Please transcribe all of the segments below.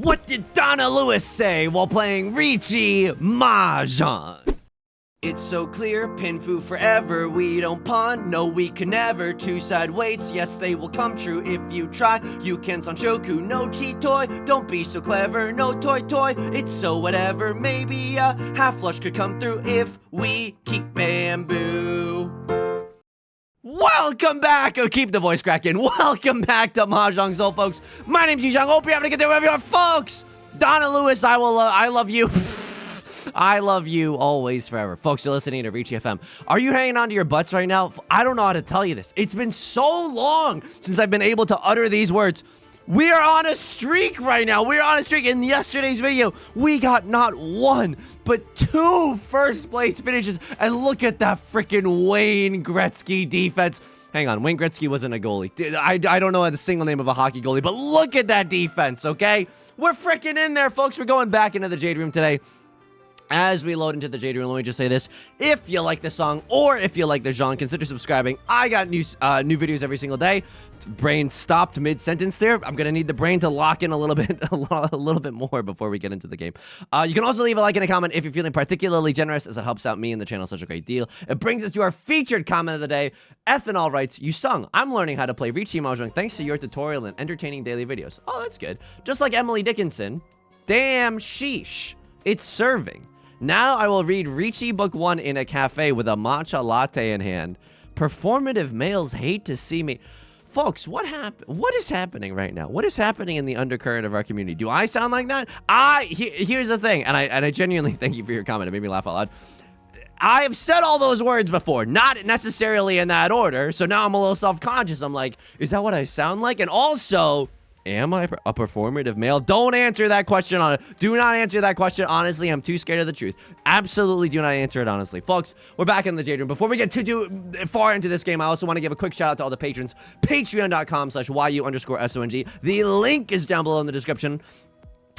What did Donna Lewis say while playing Riichi Mahjong? It's so clear, Pinfu forever, we don't pawn, no we can never, two-side weights, yes they will come true if you try, you can Sanshoku, no cheat toy, don't be so clever, no toy, it's so whatever, maybe a half flush could come through if we keep bamboo. Welcome back! Oh, keep the voice cracking. Welcome back to Mahjong Soul, folks. My name's Yusong. Hope you're having a good day wherever you are, folks. Donna Lewis, I love you. I love you always, forever. Folks, you're listening to Riichi FM. Are you hanging on to your butts right now? I don't know how to tell you this. It's been so long since I've been able to utter these words. We are on a streak right now. We're on a streak. In yesterday's video, we got not one, but 2 first place finishes. And look at that freaking Wayne Gretzky defense. Hang on, Wayne Gretzky wasn't a goalie. I don't know the single name of a hockey goalie, but look at that defense, okay? We're freaking in there, folks. We're going back into the Jade Room today. As we load into the Jade Room, let me just say this. If you like this song or if you like the genre, consider subscribing. I got new videos every single day. Brain stopped mid-sentence there. I'm going to need the brain to lock in a little bit more before we get into the game. You can also leave a like and a comment if you're feeling particularly generous, as it helps out me and the channel such a great deal. It brings us to our featured comment of the day. Ethanol writes, Yusong, I'm learning how to play Riichi Mahjong thanks to your tutorial and entertaining daily videos. Oh, that's good. Just like Emily Dickinson. Damn sheesh. It's serving. Now I will read Riichi Book 1 in a cafe with a matcha latte in hand. Performative males hate to see me. Folks, what is happening right now? What is happening in the undercurrent of our community? Do I sound like that? Here's the thing, and I genuinely thank you for your comment. It made me laugh out loud. I've said all those words before, not necessarily in that order, so now I'm a little self-conscious. I'm like, is that what I sound like? And also, am I a performative male? Don't answer that question on it. Do not answer that question honestly. I'm too scared of the truth. Absolutely do not answer it honestly. Folks, we're back in the Jade Room. Before we get too far into this game, I also want to give a quick shout out to all the patrons. Patreon.com/YU_SONG. The link is down below in the description.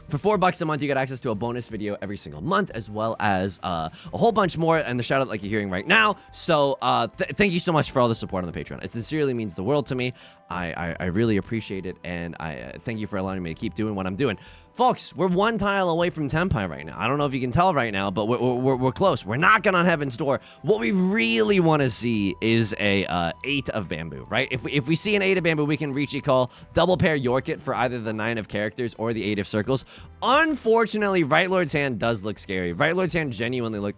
For $4 a month, you get access to a bonus video every single month, as well as a whole bunch more, and the shout-out like you're hearing right now. So, thank you so much for all the support on the Patreon. It sincerely means the world to me. I really appreciate it, and I thank you for allowing me to keep doing what I'm doing. Folks, we're 1 tile away from Tenpai right now. I don't know if you can tell right now, but we're close. We're knocking on heaven's door. What we really want to see is a 8 of bamboo, right? If we see an 8 of bamboo, we can Riichi call, double pair York it for either the 9 of characters or the 8 of circles. Unfortunately, Right Lord's hand does look scary. Right Lord's hand genuinely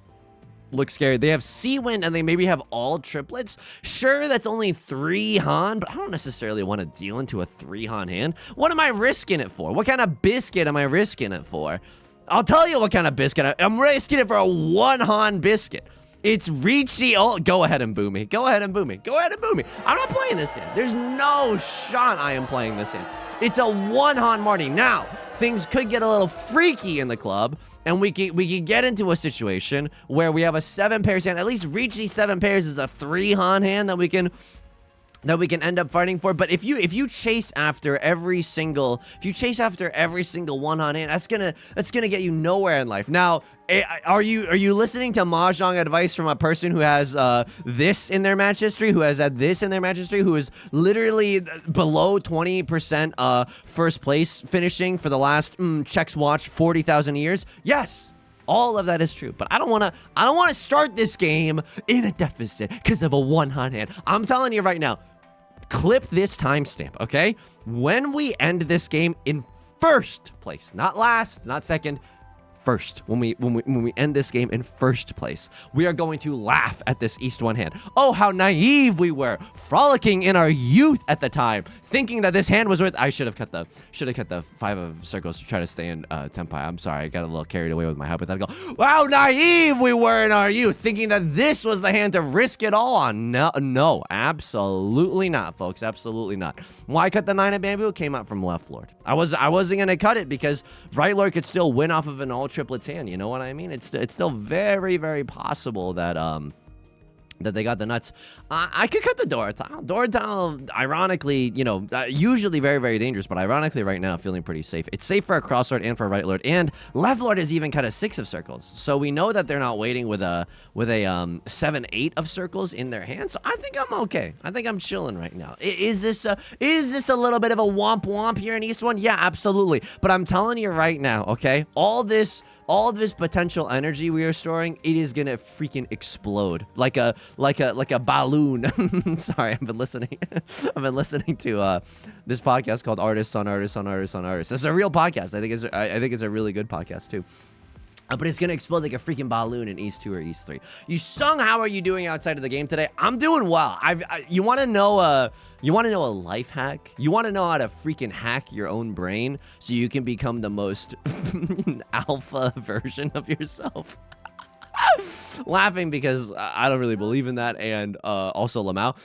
looks scary. They have Sea Wind and they maybe have all triplets. Sure, that's only 3 Han, but I don't necessarily want to deal into a 3 Han hand. What am I risking it for? What kind of biscuit am I risking it for? I'll tell you what kind of biscuit. I'm risking it for a 1 Han biscuit. It's Riichi. Oh, go ahead and boo me. Go ahead and boo me. Go ahead and boo me. I'm not playing this hand. There's no shot I am playing this hand. It's a 1 Han Marty. Now, things could get a little freaky in the club, and we can get into a situation where we have a 7 pairs hand. At least Riichi 7 pairs is a 3 Han hand that we can end up fighting for. But if you chase after every single 1 Han hand, that's gonna get you nowhere in life. Now, are you listening to Mahjong advice from a person who has this in their match history, who has had this in their match history, who is literally below 20% first place finishing for the last checks watch 40,000 years? Yes. All of that is true, but I don't want to start this game in a deficit because of a 1 Han hand. I'm telling you right now, clip this timestamp, okay? When we end this game in first place, not last, not second, first, when we end this game in first place, we are going to laugh at this East 1 hand. Oh, how naive we were, frolicking in our youth at the time, thinking that this hand was worth. I should have cut the 5 of circles to try to stay in Tenpai. I'm sorry, I got a little carried away with my hypothetical. How naive we were in our youth, thinking that this was the hand to risk it all on. No, absolutely not, folks, absolutely not. Why cut the 9 of bamboo? It came out from left lord. I wasn't gonna cut it because right lord could still win off of an all triplets hand. You know what I mean? It's still very, very possible that that they got the nuts. I could cut the door tile. Door tile, ironically, you know, usually very, very dangerous, but ironically right now feeling pretty safe. It's safe for a cross lord and for a right lord, and left lord is even kind of 6 of circles. So we know that they're not waiting with a 7-8 of circles in their hands. So I think I'm okay. I think I'm chilling right now. Is this a little bit of a womp womp here in East 1? Yeah, absolutely. But I'm telling you right now, okay, all this potential energy we are storing, it is gonna freaking explode like a balloon. Sorry, I've been listening to this podcast called Artists on Artists on Artists on Artists. It's a real podcast. I think it's a really good podcast too. But it's gonna explode like a freaking balloon in East 2 or East 3. Yusong, how are you doing outside of the game today? I'm doing well. You want to know a life hack? You want to know how to freaking hack your own brain so you can become the most alpha version of yourself? Laughing because I don't really believe in that, and also Lamau.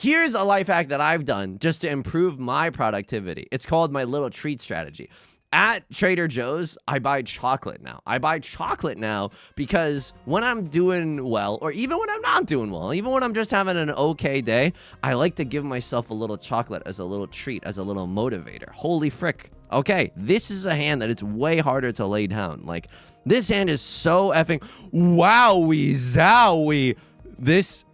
Here's a life hack that I've done just to improve my productivity. It's called my little treat strategy. At Trader Joe's, I buy chocolate now. I buy chocolate now because when I'm doing well, or even when I'm not doing well, even when I'm just having an okay day, I like to give myself a little chocolate as a little treat, as a little motivator. Holy frick. Okay, this is a hand that it's way harder to lay down. Like, this hand is so effing wowie zowie. This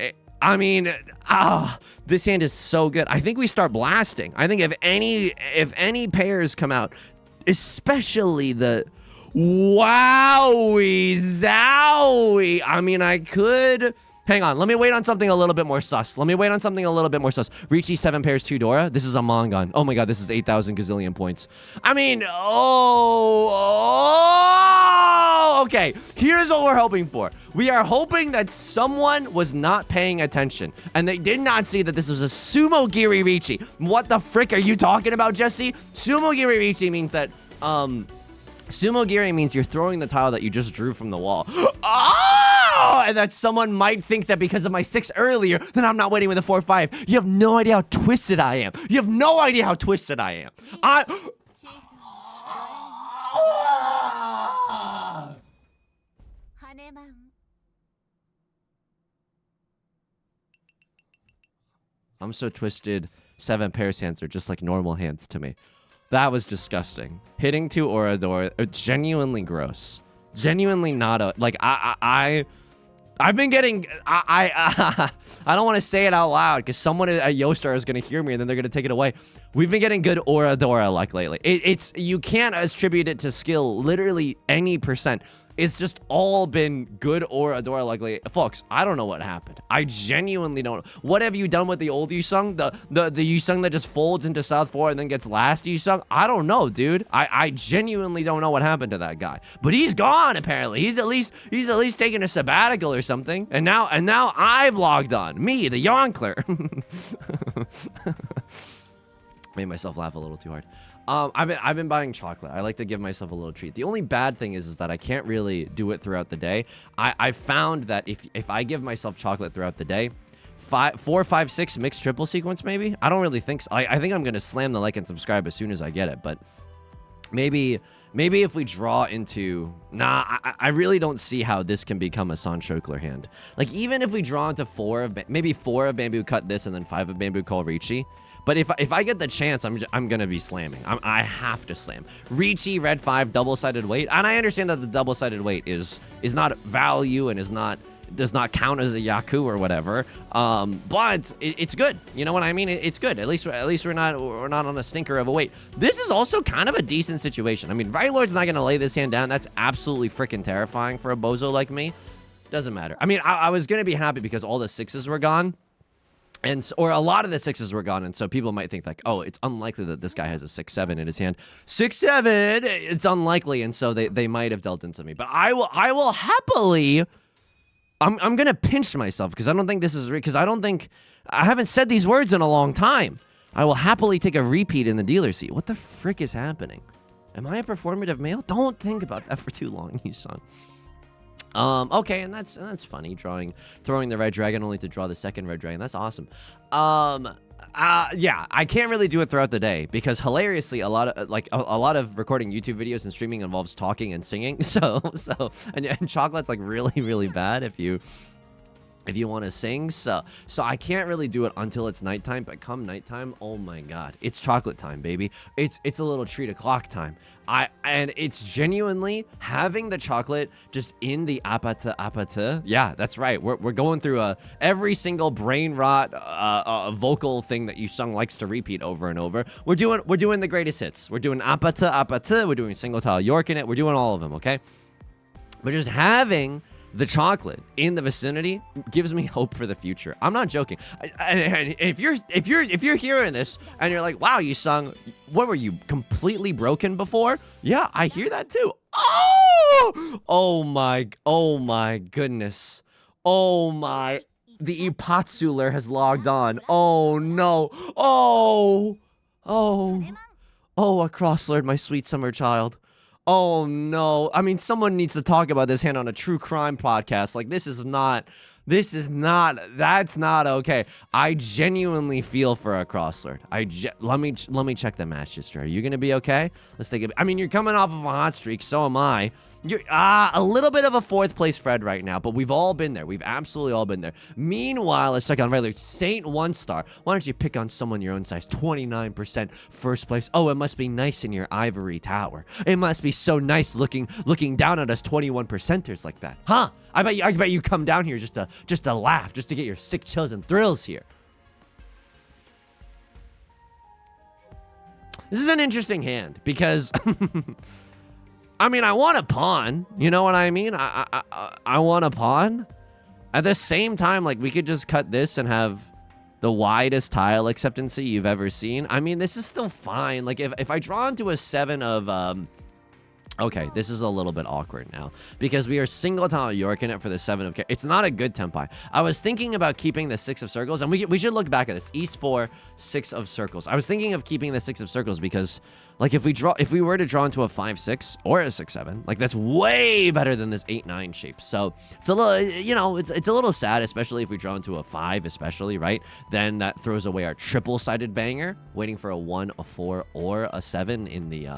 hand is so good. I think we start blasting. I think if any pairs come out, especially the wowie zowie. I mean, I could... Hang on, let me wait on something a little bit more sus. Riichi 7 pairs 2 Dora. This is a Mongon. Oh my god, this is 8,000 gazillion points. I mean, okay. Here's what we're hoping for. We are hoping that someone was not paying attention, and they did not see that this was a Sumo Giri Riichi. What the frick are you talking about, Jesse? Sumo Giri Riichi means that, Sumo Giri means you're throwing the tile that you just drew from the wall. And that someone might think that because of my 6 earlier, then I'm not waiting with a 4-5. You have no idea how twisted I am. I'm so twisted. 7 pairs hands are just like normal hands to me. That was disgusting. Hitting 2 Orador, genuinely gross. Genuinely not a... Like, I've been getting... I don't want to say it out loud because someone at Yostar is going to hear me and then they're going to take it away. We've been getting good Oradora luck lately. You can't attribute it to skill literally any percent. It's just all been good Oradora luck lately. Folks, I don't know what happened. I genuinely don't. What have you done with the old Yusong? The Yusong that just folds into South 4 and then gets last Yusong? I don't know, dude. I genuinely don't know what happened to that guy. But he's gone, apparently. He's at least taking a sabbatical or something. And now I've logged on. Me, the Yonkler. Made myself laugh a little too hard. I've been buying chocolate. I like to give myself a little treat. The only bad thing is that I can't really do it throughout the day. I found that if I give myself chocolate throughout the day, 4, 5, 6 mixed triple sequence maybe. I don't really think so. I think I'm gonna slam the like and subscribe as soon as I get it. But maybe if we draw into... Nah, I really don't see how this can become a San Chokler hand. Like, even if we draw into 4 of... Maybe 4 of Bamboo Cut this and then 5 of Bamboo Call Riichi. But if I get the chance, I'm gonna be slamming. I have to slam. Riichi, red 5, double-sided weight. And I understand that the double-sided weight is not value and does not count as a Yaku or whatever. But it's good. You know what I mean? It's good. At least we're not on a stinker of a weight. This is also kind of a decent situation. I mean, Right Lord's not gonna lay this hand down. That's absolutely freaking terrifying for a bozo like me. Doesn't matter. I mean, I was gonna be happy because all the 6s were gone. Or a lot of the 6s were gone, and so people might think like, oh, it's unlikely that this guy has a 6-7 in his hand. 6-7, it's unlikely, and so they might have dealt into me. But I will happily. I'm gonna pinch myself because I don't think this is because I haven't said these words in a long time. I will happily take a repeat in the dealer seat. What the frick is happening? Am I a performative male? Don't think about that for too long, you son. Okay, and that's funny, throwing the red dragon only to draw the second red dragon. That's awesome. Yeah, I can't really do it throughout the day because hilariously a lot of recording YouTube videos and streaming involves talking and singing. So and chocolate's like really, really bad if you if you want to sing. So I can't really do it until it's nighttime, but come nighttime, oh my god, it's chocolate time, baby. It's a little treat o'clock time. And it's genuinely having the chocolate just in the apata. Yeah, that's right. We're going through every single brain rot vocal thing that Yusong likes to repeat over and over. We're doing the greatest hits. We're doing apata. We're doing single tile York in it. We're doing all of them, okay? But just having the chocolate in the vicinity gives me hope for the future. I'm not joking. And if you're hearing this and you're like, wow, Yusong, what were you, completely broken before? Yeah, I hear that too. Oh my goodness. Oh my, the Ipatsuler has logged on. Oh no. Oh, a crosslord, my sweet summer child. Oh no. I mean, someone needs to talk about this hand on a true crime podcast. Like, that's not okay. I genuinely feel for a crosslord. Let me check the match history. Are you gonna be okay? Let's take it. I mean, you're coming off of a hot streak, so am I. You're a little bit of a 4th place Fred right now, but we've all been there. We've absolutely all been there. Meanwhile, let's check on regular Saint 1-star. Why don't you pick on someone your own size? 29% first place. Oh, it must be nice in your ivory tower. It must be so nice looking down at us 21%ers like that, huh? I bet you come down here just to laugh, just to get your sick chills and thrills here. This is an interesting hand because. I mean, I want a pawn. You know what I mean? I want a pawn. At the same time, like, we could just cut this and have the widest tile acceptancy you've ever seen. I mean, this is still fine. Like, if I draw into a 7 of... Okay, this is a little bit awkward now because we are single tile York in it for the 7 of... It's not a good tempi. I was thinking about keeping the 6 of circles, and we should look back at this. East 4, 6 of circles. I was thinking of keeping the 6 of circles because... Like, if we were to draw into a 5-6 or a 6-7, like, that's way better than this 8-9 shape. So it's a little, you know, it's a little sad, especially if we draw into a 5, especially, right? Then that throws away our triple-sided banger, waiting for a 1, a 4, or a 7 in the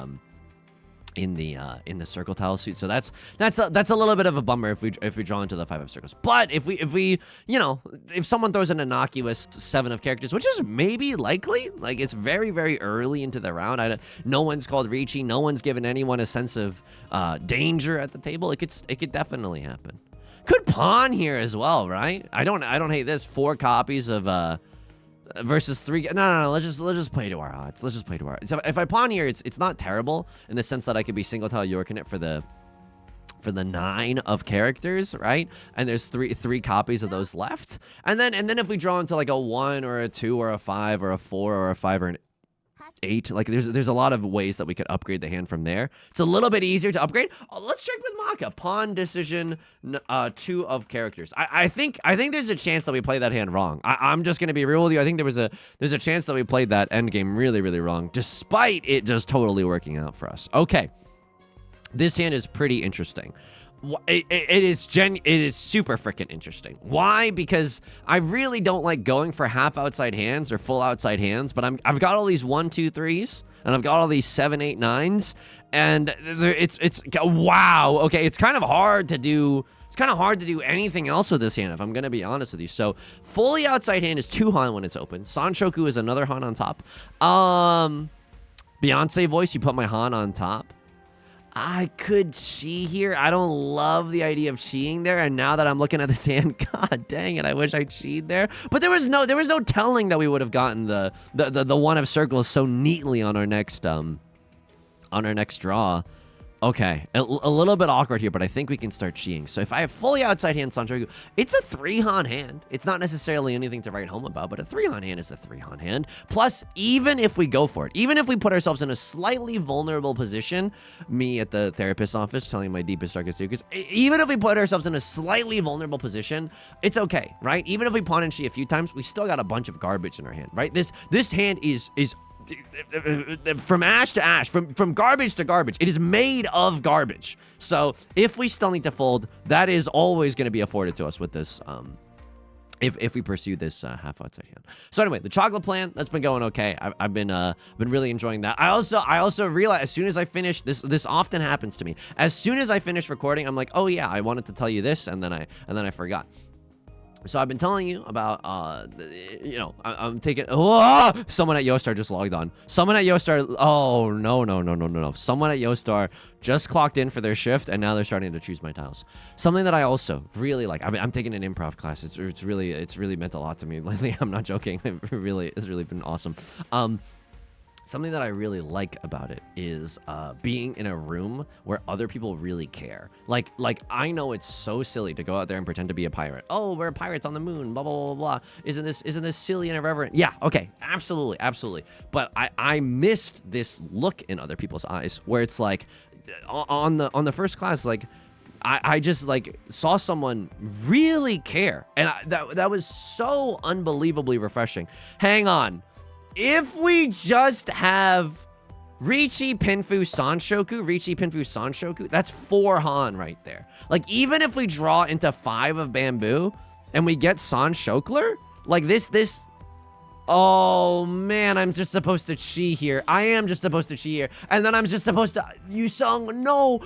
circle tile suit. So that's a little bit of a bummer if we draw into the 5 of circles. But if we you know, if someone throws an innocuous 7 of characters, which is maybe likely, like, it's very, very early into the round. No one's called Riichi. No one's given anyone a sense of danger at the table. It could definitely happen. Could pawn here as well, right? I don't hate this. 4 copies of versus 3. No. Let's just play to our odds. Let's just play to our odds. So if I pawn here, it's not terrible in the sense that I could be single tile York in it for the 9 of characters, right? And there's three copies of those left. And then if we draw into like a 1 or a 2 or a 5 or a 4 or a 5 or an 8, like there's a lot of ways that we could upgrade the hand from there. It's a little bit easier to upgrade. Let's check with Maka. Pawn decision 2 of characters. I think there's a chance that we play that hand wrong. I'm just gonna be real with you. I think there's a chance that we played that endgame really, really wrong, despite it just totally working out for us. Okay, this hand is pretty interesting. It is super freaking interesting. Why? Because I really don't like going for half outside hands or full outside hands, but I've got all these 1, 2, 3s, and I've got all these 7, 8, 9s, and it's wow. Okay, it's kind of hard to do. It's kind of hard to do anything else with this hand, if I'm gonna be honest with you. So fully outside hand is 2 Han when it's open. Sanchoku is another Han on top. Beyonce voice, you put my Han on top. I could chi here. I don't love the idea of chiing there, and now that I'm looking at this hand, god dang it, I wish I chied there. But there was no telling that we would have gotten the 1 of circles so neatly on our next draw. Okay, a little bit awkward here, but I think we can start chiing. So if I have fully outside hand Sanchoku, it's a 3-Han hand. It's not necessarily anything to write home about, but a 3-Han hand is a 3-Han hand. Plus, even if we go for it, even if we put ourselves in a slightly vulnerable position, me at the therapist's office telling my deepest, darkest secrets, even if we put ourselves in a slightly vulnerable position, it's okay, right? Even if we pawn and chi a few times, we still got a bunch of garbage in our hand, right? This hand is from ash to ash, from garbage to garbage. It is made of garbage. So if we still need to fold, that is always going to be afforded to us with this, if we pursue this half outside hand. So anyway, the chocolate plan, that's been going okay. I've been really enjoying that. I also realized as soon as I finish this often happens to me. As soon as I finish recording, I'm like, oh yeah, I wanted to tell you this, and then I forgot. So I've been telling you about, you know, I'm taking, someone at Yostar just logged on. Someone at Yostar, oh, no. Someone at Yostar just clocked in for their shift, and now they're starting to choose my tiles. Something that I also really like, I mean, I'm taking an improv class. It's really meant a lot to me lately. I'm not joking. It's really been awesome. Something that I really like about it is being in a room where other people really care. Like I know it's so silly to go out there and pretend to be a pirate. Oh, we're pirates on the moon, blah, blah, blah, blah. Isn't this silly and irreverent? Yeah, okay, absolutely. But I missed this look in other people's eyes where it's like, on the first class, like, I just like saw someone really care. And that was so unbelievably refreshing. Hang on. If we just have Riichi Sanshoku, that's 4 Han right there. Like, even if we draw into 5 of bamboo and we get Sanshokler, like this, oh man, I'm just supposed to chi here. I am just supposed to chi here. And then I'm just supposed to, Yusong, no,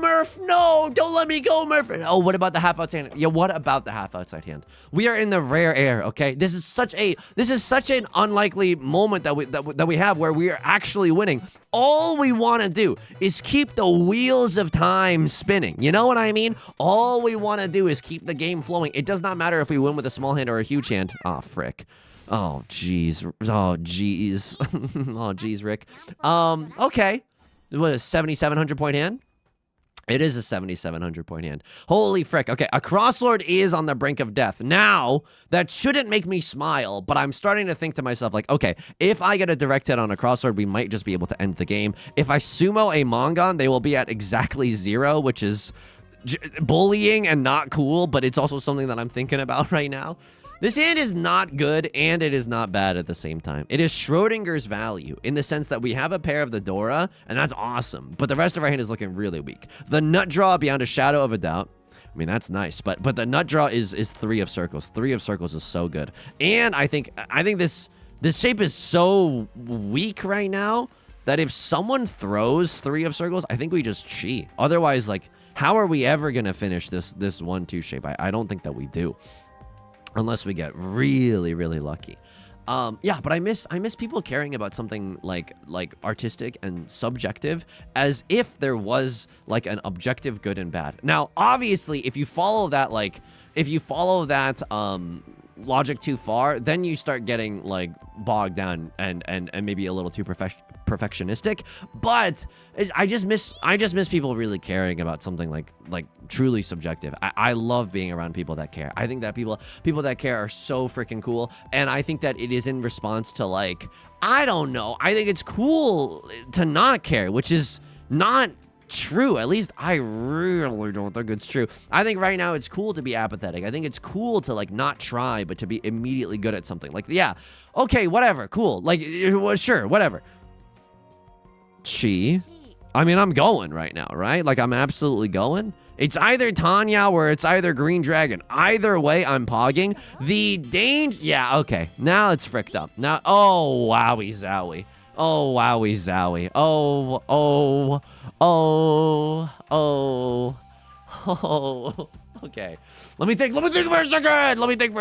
Murph, no, don't let me go, Murph. Oh, what about the half outside hand? Yeah, what about the half outside hand? We are in the rare air, okay? This is such an unlikely moment that we have where we are actually winning. All we want to do is keep the wheels of time spinning. You know what I mean? All we want to do is keep the game flowing. It does not matter if we win with a small hand or a huge hand. Oh, frick. Oh, jeez. Oh, jeez, Rick. Okay. What, a 7,700 point hand? It is a 7,700 point hand. Holy frick. Okay, a crosslord is on the brink of death. Now, that shouldn't make me smile, but I'm starting to think to myself, like, okay, if I get a direct hit on a crosslord, we might just be able to end the game. If I sumo a Mongon, they will be at exactly 0, which is bullying and not cool, but it's also something that I'm thinking about right now. This hand is not good, and it is not bad at the same time. It is Schrodinger's value, in the sense that we have a pair of the Dora, and that's awesome, but the rest of our hand is looking really weak. The nut draw, beyond a shadow of a doubt, I mean, that's nice, but the nut draw is 3 of circles. 3 of circles is so good. And I think this shape is so weak right now that if someone throws 3 of circles, I think we just chi. Otherwise, like, how are we ever gonna finish this 1-2 shape? I don't think that we do. Unless we get really, really lucky. Yeah, but I miss people caring about something like artistic and subjective, as if there was like an objective good and bad. Now, obviously, if you follow that logic too far, then you start getting like bogged down and maybe a little too perfectionistic. But I just miss people really caring about something like truly subjective. I love being around people that care. I think that people that care are so freaking cool, and I think that it is in response to, like, I don't know, I think it's cool to not care, which is not true. At least I really don't think it's true. I think right now it's cool to be apathetic. I think it's cool to, like, not try, but to be immediately good at something. Like, yeah, okay, whatever, cool, like, sure, whatever. Chi. I mean, I'm going right now, right? Like, I'm absolutely going. It's either Tanya or it's either Green Dragon. Either way, I'm pogging. The danger... Yeah, okay. Now it's fricked up. Now... Oh, wowie zowie. Oh, wowie zowie. Oh. Okay. Let me think for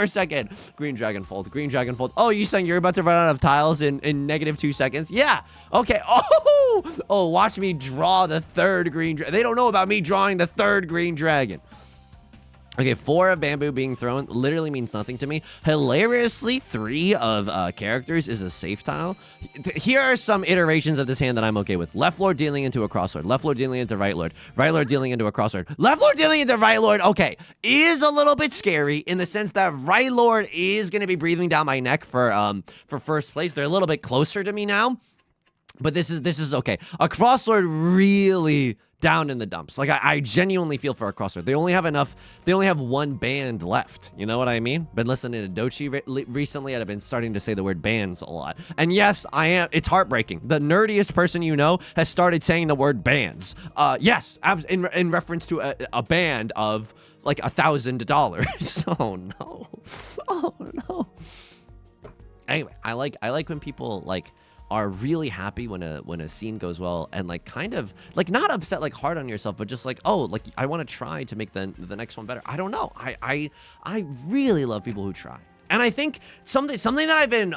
a second. Green Dragon Fold. Oh, you saying you're about to run out of tiles in -2 seconds? Yeah. Okay. Oh, watch me draw the 3rd Green Dragon. They don't know about me drawing the 3rd Green Dragon. Okay, 4 of bamboo being thrown literally means nothing to me. Hilariously, 3 of characters is a safe tile. Here are some iterations of this hand that I'm okay with. Left lord dealing into a crosslord. Left lord dealing into right lord. Right lord dealing into a crosslord. Left lord dealing into right lord. Okay, is a little bit scary in the sense that right lord is going to be breathing down my neck for first place. They're a little bit closer to me now, but this is okay. A crosslord really down in the dumps. Like, I genuinely feel for a crosslord. They only have 1 band left. You know what I mean? Been listening to Dochi recently, and I've been starting to say the word bands a lot. And yes, I am. It's heartbreaking. The nerdiest person you know has started saying the word bands. Yes, in reference to a band of like $1,000. Oh no. Oh no. Anyway, I like when people like are really happy when a scene goes well, and like kind of like not upset like hard on yourself, but just like, oh, like I want to try to make the next one better. I don't know. I really love people who try. And I think something that I've been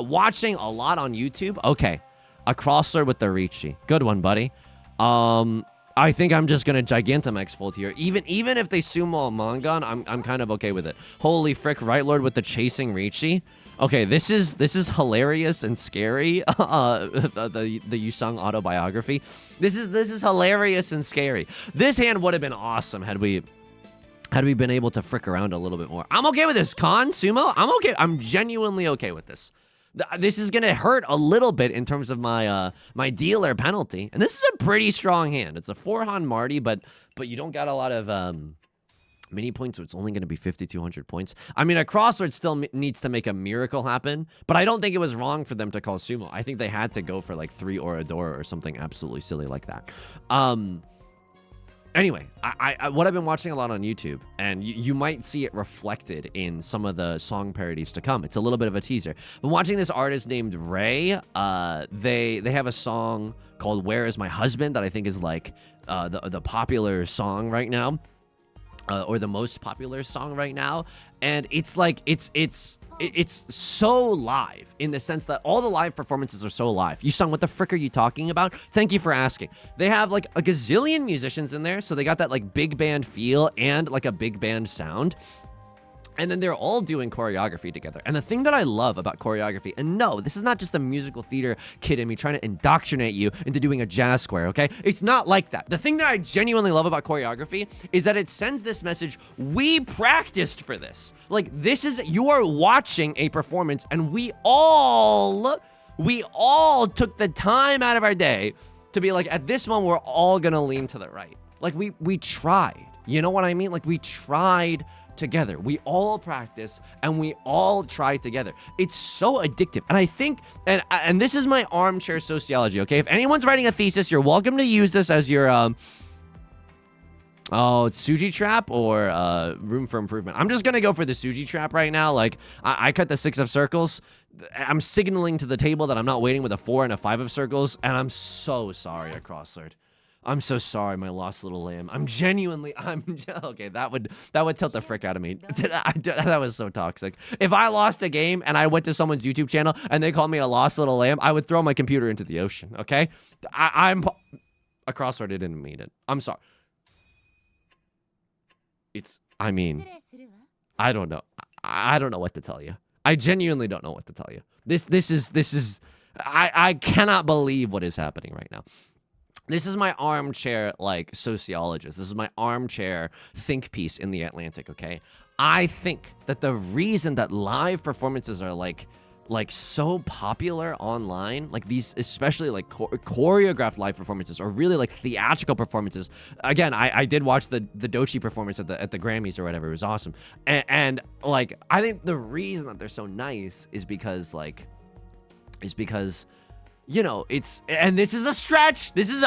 watching a lot on YouTube. Okay, a crosser with the Riichi. Good one, buddy. I think I'm just gonna Gigantamax fold here. Even if they sumo a Mangan, I'm kind of okay with it. Holy frick, Right Lord with the chasing Riichi. Okay, this is hilarious and scary. The Yusong autobiography. This is hilarious and scary. This hand would have been awesome had we been able to frick around a little bit more. I'm okay with this. Con sumo. I'm okay. I'm genuinely okay with this. This is gonna hurt a little bit in terms of my my dealer penalty, and this is a pretty strong hand. It's a 4-Han Marty, but you don't got a lot of mini points, so it's only gonna be 5,200 points. I mean, a crossword still needs to make a miracle happen, but I don't think it was wrong for them to call sumo. I think they had to go for like 3 Oradora or something absolutely silly like that. Anyway, what I've been watching a lot on YouTube, and you might see it reflected in some of the song parodies to come. It's a little bit of a teaser. I'm watching this artist named Ray. They have a song called "Where Is My Husband" that I think is like the popular song right now, or the most popular song right now. And it's like it's so live in the sense that all the live performances are so live. Yusong, what the frick are you talking about? Thank you for asking. They have like a gazillion musicians in there, so they got that like big band feel and like a big band sound. And then they're all doing choreography together. And the thing that I love about choreography, and no, this is not just a musical theater kid in me trying to indoctrinate you into doing a jazz square, okay? It's not like that. The thing that I genuinely love about choreography is that it sends this message: we practiced for this. Like, this is, you are watching a performance, and we all took the time out of our day to be like, at this moment, we're all gonna lean to the right. Like, we tried. You know what I mean? Like, we tried together. We all practice and we all try together. It's so addictive. And I think, and this is my armchair sociology, okay? If anyone's writing a thesis, you're welcome to use this as your, it's Suji Trap or Room for Improvement. I'm just gonna go for the Suji Trap right now. Like, I cut the 6 of circles. I'm signaling to the table that I'm not waiting with a 4 and a 5 of circles, and I'm so sorry, a crossword. I'm so sorry, my lost little lamb. I'm okay. That would tilt the frick out of me. That was so toxic. If I lost a game and I went to someone's YouTube channel and they called me a lost little lamb, I would throw my computer into the ocean. Okay, I'm a crossword. I didn't mean it. I'm sorry. I mean, I don't know. I don't know what to tell you. I genuinely don't know what to tell you. This is. I cannot believe what is happening right now. This is my armchair, like, sociologist. This is my armchair think piece in the Atlantic, okay? I think that the reason that live performances are, like so popular online, like these, especially, like, choreographed live performances, or really, like, theatrical performances. Again, I did watch the Dochi performance at the Grammys or whatever. It was awesome. And like, I think the reason that they're so nice is because, you know, and this is a stretch. This is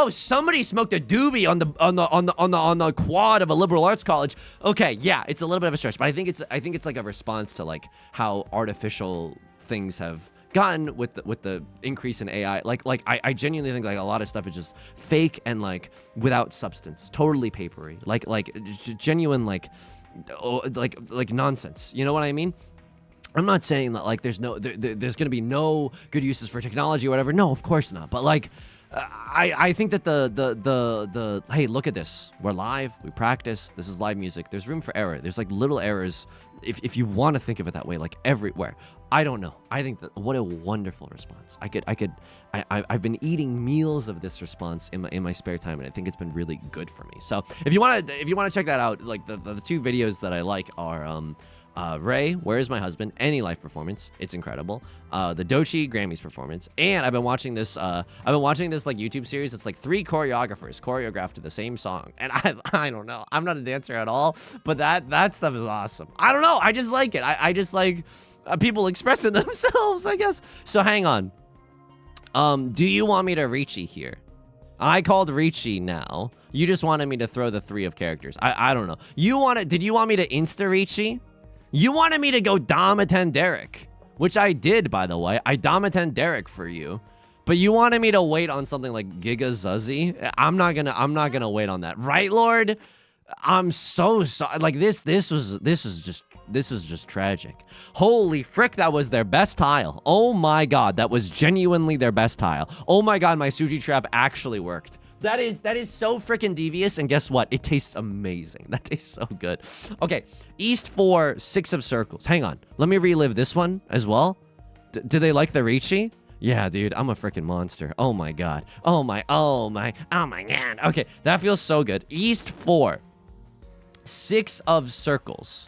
somebody smoked a doobie on the quad of a liberal arts college. Okay, yeah, it's a little bit of a stretch, but I think it's like a response to like how artificial things have gotten with the increase in AI. Like I genuinely think like a lot of stuff is just fake and like without substance, totally papery, like genuine like nonsense. You know what I mean? I'm not saying that like there's gonna be no good uses for technology or whatever. No, of course not. But like, I think that the hey, look at this. We're live. We practice. This is live music. There's room for error. There's like little errors, if you want to think of it that way, like everywhere. I don't know. I think that what a wonderful response. I've been eating meals of this response in my spare time, and I think it's been really good for me. So if you want to check that out, like the 2 videos that I like are Ray, Where Is My Husband? Any live performance, it's incredible. The Dochi Grammys performance, and I've been watching this like YouTube series. It's like 3 choreographers choreographed to the same song, and I don't know. I'm not a dancer at all, but that stuff is awesome. I don't know. I just like it. I just like people expressing themselves, I guess. So hang on. Do you want me to Riichi here? I called Riichi now. You just wanted me to throw the 3 of characters. I don't know. Did you want me to insta Riichi? You wanted me to go Damaten Derek. which I did, by the way. I Damaten Derek for you. But you wanted me to wait on something like Giga Zuzzy? I'm not gonna wait on that. Right, Lord? I'm so sorry. Like this is just tragic. Holy frick, that was their best tile. Oh my god, that was genuinely their best tile. Oh my god, my sushi trap actually worked. That is so freaking devious, and guess what? It tastes amazing. That tastes so good. Okay, East 4, 6 of circles. Hang on. Let me relive this one as well. Do they like the Riichi? Yeah, dude, I'm a freaking monster. Oh my god. Oh my god. Okay, that feels so good. East 4, 6 of circles.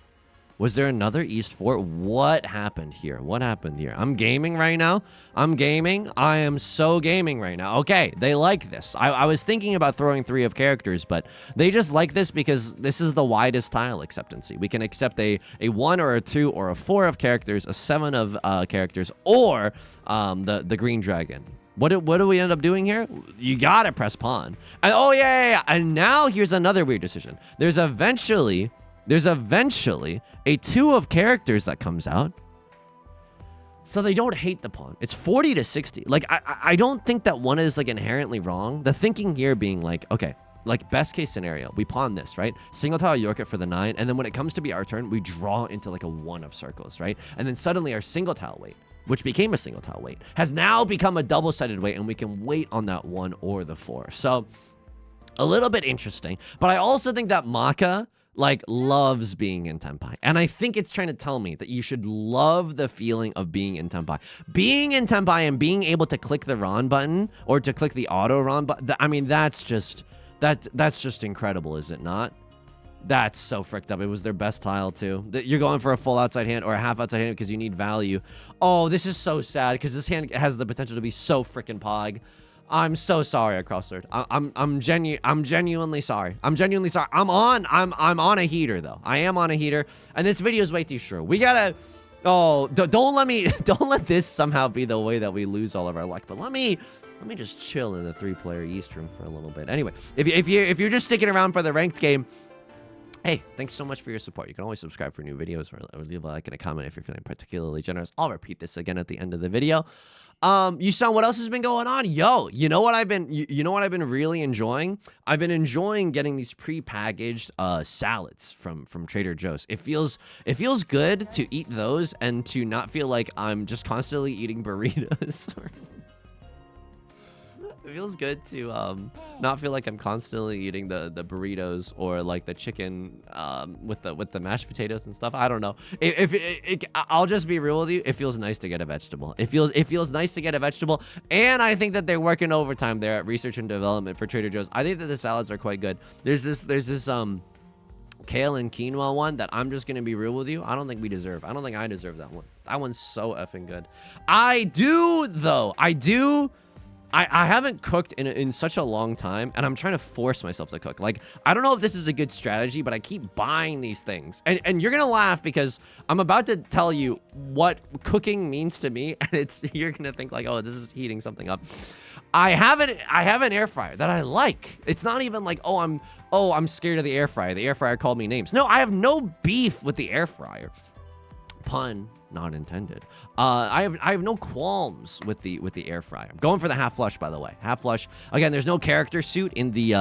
Was there another East 4? What happened here? What happened here? I'm gaming right now. I'm gaming. I am so gaming right now. Okay, they like this. I was thinking about throwing 3 of characters, but they just like this because this is the widest tile acceptancy. We can accept a 1 or a 2 or a 4 of characters, a 7 of characters, or the green dragon. What do we end up doing here? You gotta press pawn. And oh yeah. And now here's another weird decision. There's eventually a 2 of characters that comes out. So they don't hate the pawn. It's 40 to 60. Like, I don't think that one is, like, inherently wrong. The thinking here being, like, okay, like, best case scenario, we pawn this, right? Single tile York it for the 9, and then when it comes to be our turn, we draw into, like, a 1 of circles, right? And then suddenly our single tile weight, which became a single tile weight, has now become a double-sided weight, and we can wait on that 1 or the 4. So, a little bit interesting. But I also think that Maka, like, loves being in Tenpai. And I think it's trying to tell me that you should love the feeling of being in Tenpai. Being in Tenpai and being able to click the Ron button or to click the auto Ron button, I mean, that's just incredible, is it not? That's so fricked up. It was their best tile, too. You're going for a full outside hand or a half outside hand because you need value. Oh, this is so sad because this hand has the potential to be so freaking pog. I'm so sorry, Crossword. I'm genuinely sorry. I'm genuinely sorry. I'm on a heater though. I am on a heater, and this video is way too short. We gotta. Oh, don't let this somehow be the way that we lose all of our luck. But let me just chill in the 3-player East room for a little bit. Anyway, if you're just sticking around for the ranked game, hey, thanks so much for your support. You can always subscribe for new videos or leave a like and a comment if you're feeling particularly generous. I'll repeat this again at the end of the video. Yusong, what else has been going on? Yo, you know what I've been really enjoying? I've been enjoying getting these pre-packaged salads from Trader Joe's. It feels good to eat those and to not feel like I'm just constantly eating burritos. It feels good to not feel like I'm constantly eating the burritos or like the chicken with the mashed potatoes and stuff. I don't know. I'll just be real with you. It feels nice to get a vegetable. It feels nice to get a vegetable, and I think that they're working overtime there at research and development for Trader Joe's. I think that the salads are quite good. There's this kale and quinoa one that I'm just gonna be real with you. I don't think we deserve. I don't think I deserve that one. That one's so effing good. I do though. I haven't cooked in such a long time, and I'm trying to force myself to cook. Like, I don't know if this is a good strategy, but I keep buying these things. And you're gonna laugh because I'm about to tell you what cooking means to me, and you're gonna think like, oh, this is heating something up. I have an air fryer that I like. It's not even like, oh, I'm scared of the air fryer. The air fryer called me names. No, I have no beef with the air fryer. Pun not intended. I have no qualms with the air fryer. I'm going for the half flush, by the way. Half flush. Again, there's no character suit in the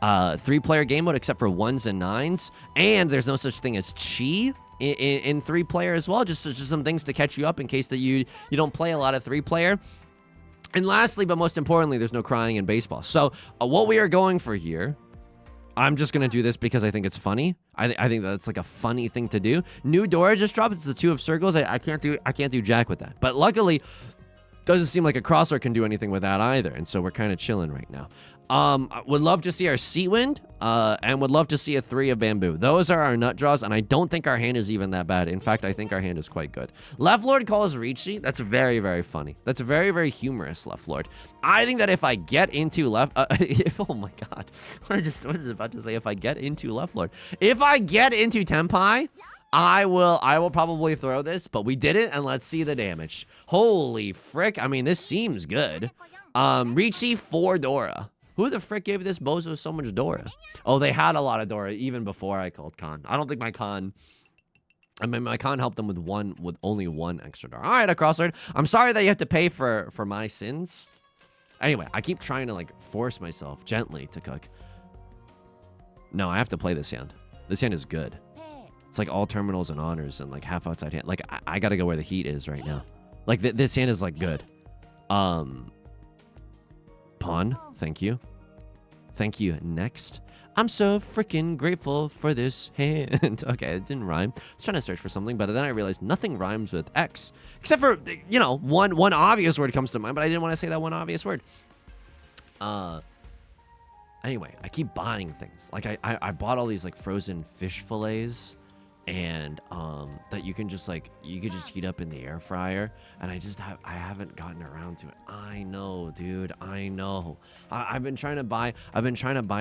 3-player game mode except for 1s and 9s, and there's no such thing as chi in 3-player as well. Just some things to catch you up in case that you don't play a lot of 3-player. And lastly, but most importantly, there's no crying in baseball. So what we are going for here, I'm just going to do this because I think it's funny. I think that's like a funny thing to do. New Dora just dropped. It's the 2 of circles. I can't do jack with that. But luckily, doesn't seem like a crosser can do anything with that either. And so we're kind of chilling right now. Would love to see our Seawind, and would love to see a 3 of bamboo. Those are our nut draws, and I don't think our hand is even that bad. In fact, I think our hand is quite good. Left Lord calls Riichi. That's very, very funny. That's very, very humorous, Left Lord. I think that if I get into oh my god, what was I about to say? If I get into Left Lord, if I get into Tenpai, I will probably throw this, but we did it, and let's see the damage. Holy frick! I mean, this seems good. Riichi 4 Dora. Who the frick gave this bozo so much Dora? Oh, they had a lot of Dora even before I called Con. I don't think my Con I mean, I can't help them with only one extra door. All right, a crossword. I'm sorry that you have to pay for my sins. Anyway, I keep trying to like force myself gently to cook. No, I have to play this hand. This hand is good. It's like all terminals and honors and like half outside hand. Like I gotta go where the heat is right now. Like this hand is like good. Pawn. Thank you. Thank you. Next. I'm so freaking grateful for this hand. Okay, it didn't rhyme. I was trying to search for something, but then I realized nothing rhymes with X. Except for, you know, one obvious word comes to mind, but I didn't want to say that one obvious word. Anyway, I keep buying things. Like, I bought all these, like, frozen fish fillets. And that you can just like heat up in the air fryer, and I haven't gotten around to it. I know, dude. I know. I've been trying to buy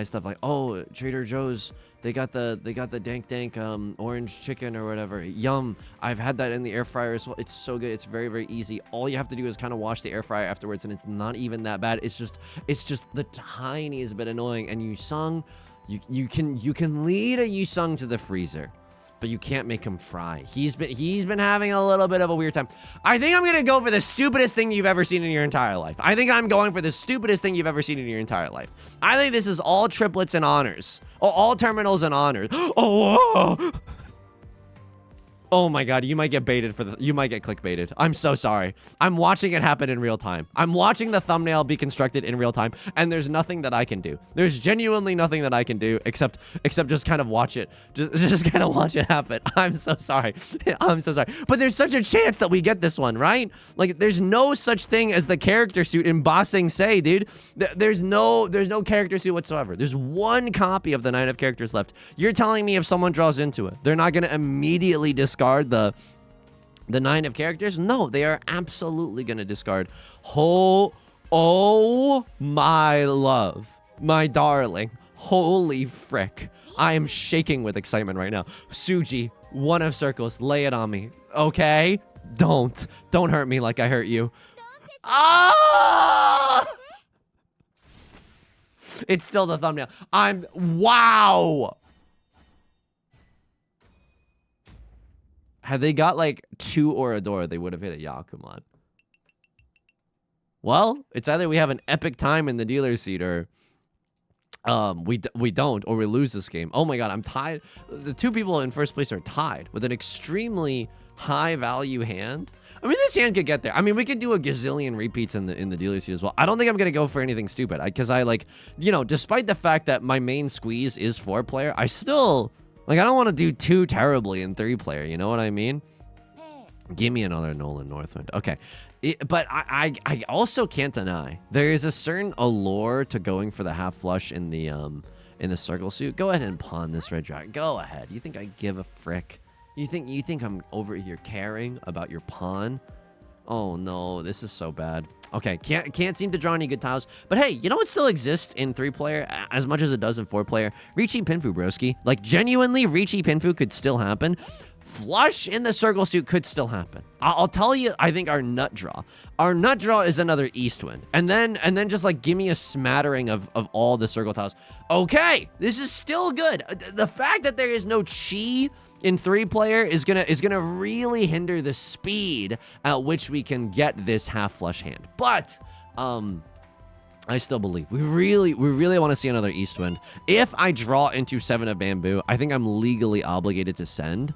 stuff like, oh, Trader Joe's, they got the dank orange chicken or whatever. Yum. I've had that in the air fryer as well. It's so good. It's very, very easy. All you have to do is kind of wash the air fryer afterwards, and it's not even that bad. It's just the tiniest bit annoying. And Yusong, you can lead a Yusong to the freezer, but you can't make him fry. He's been having a little bit of a weird time. I think I'm gonna go for the stupidest thing you've ever seen in your entire life. I think I'm going for the stupidest thing you've ever seen in your entire life. I think this is all triplets and honors. Oh, all terminals and honors. Oh, whoa. Oh my god, you might get clickbaited. I'm so sorry. I'm watching it happen in real time. I'm watching the thumbnail be constructed in real time, and there's nothing that I can do. There's genuinely nothing that I can do except just kind of watch it. Just kind of watch it happen. I'm so sorry. I'm so sorry. But there's such a chance that we get this one, right? Like, there's no such thing as the character suit in Ba Sing Se, dude. There's no character suit whatsoever. There's one copy of the 9 of characters left. You're telling me if someone draws into it, they're not gonna immediately discard the 9 of characters? No, they are absolutely gonna discard. Oh my love, my darling, holy frick, I am shaking with excitement right now. Suji, 1 of circles, lay it on me, okay? Don't hurt me like I hurt you. Ah! It's still the thumbnail. Wow. Had they got like 2 Orador, they would have hit a Yakuman. Well, it's either we have an epic time in the dealer's seat, or we don't, or we lose this game. Oh my god, I'm tied. The 2 people in first place are tied with an extremely high value hand. I mean, this hand could get there. I mean, we could do a gazillion repeats in the dealer's seat as well. I don't think I'm gonna go for anything stupid, because I like, you know, despite the fact that my main squeeze is 4-player, I still. Like, I don't want to do too terribly in 3-player, you know what I mean? Give me another Nolan Northwind. Okay. But I also can't deny, there is a certain allure to going for the half flush in the circle suit. Go ahead and pawn this red dragon. Go ahead. You think I give a frick? You think I'm over here caring about your pawn? Oh no, this is so bad. Okay, can't seem to draw any good tiles. But hey, you know what still exists in 3-player as much as it does in 4-player? Riichi Pinfu, broski. Like, genuinely, Riichi Pinfu could still happen. Flush in the circle suit could still happen. I'll tell you, I think our nut draw. Our nut draw is another Eastwind. And then just like give me a smattering of all the circle tiles. Okay, this is still good. The fact that there is no chi in 3-player is gonna really hinder the speed at which we can get this half flush hand. But I still believe we really want to see another Eastwind. If I draw into 7 of bamboo, I think I'm legally obligated to send.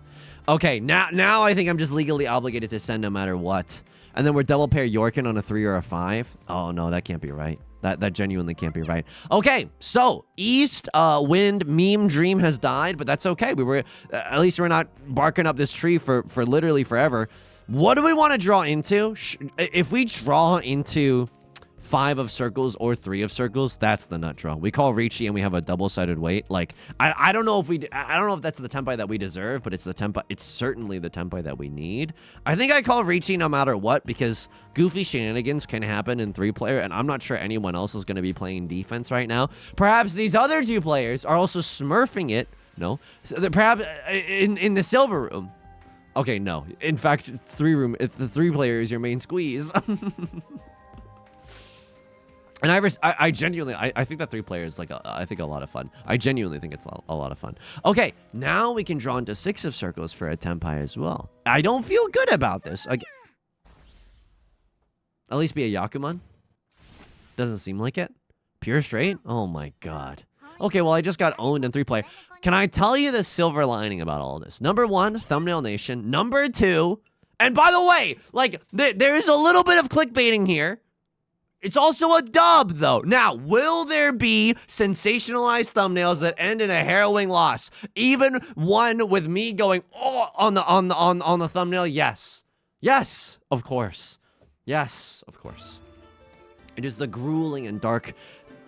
Okay, now I think I'm just legally obligated to send no matter what. And then we're double pair Yorkin on a 3 or a 5. Oh no, that can't be right. That genuinely can't be right. Okay, so East Wind meme dream has died, but that's okay. We were at least we're not barking up this tree for literally forever. What do we want to draw into? If we draw into 5 of circles or 3 of circles, that's the nut draw. We call Riichi and we have a double-sided weight. Like, I don't know if that's the tempai that we deserve, but it's certainly the tempai that we need. I think I call Riichi no matter what, because goofy shenanigans can happen in 3-player, and I'm not sure anyone else is going to be playing defense right now. Perhaps these other 2 players are also smurfing it. No, so perhaps in the silver room. Okay, no. In fact, 3 room. If the 3-player is your main squeeze. And I genuinely, I think that 3 players like I think a lot of fun. I genuinely think it's a lot of fun. Okay, now we can draw into 6 of circles for a tenpai as well. I don't feel good about this. At least be a Yakuman. Doesn't seem like it. Pure straight? Oh my god. Okay, well I just got owned in 3 player. Can I tell you the silver lining about all this? Number 1, thumbnail nation. Number 2, and by the way, like there is a little bit of clickbaiting here. It's also a dub, though. Now, will there be sensationalized thumbnails that end in a harrowing loss? Even one with me going oh on the thumbnail? Yes, yes, of course, yes, of course. It is the grueling and dark,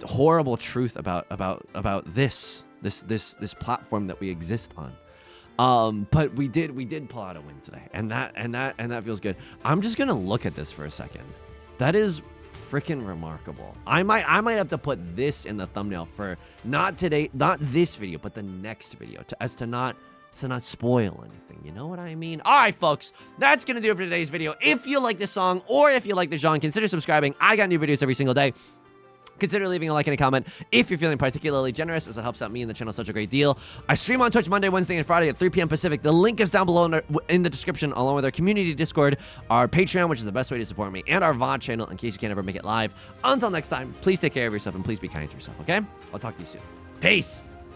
horrible truth about this platform that we exist on. But we did pull out a win today, and that feels good. I'm just gonna look at this for a second. That is freaking remarkable. I might have to put this in the thumbnail for not this video, but the next video, to not spoil anything. You know what I mean? All right, folks, that's gonna do it for today's video. If you like this song or if you like this genre, consider subscribing. I got new videos every single day. Consider leaving a like and a comment if you're feeling particularly generous, as it helps out me and the channel such a great deal. I stream on Twitch Monday, Wednesday, and Friday at 3 p.m. Pacific. The link is down below in the description, along with our community Discord, our Patreon, which is the best way to support me, and our VOD channel in case you can't ever make it live. Until next time, please take care of yourself and please be kind to yourself, okay? I'll talk to you soon. Peace!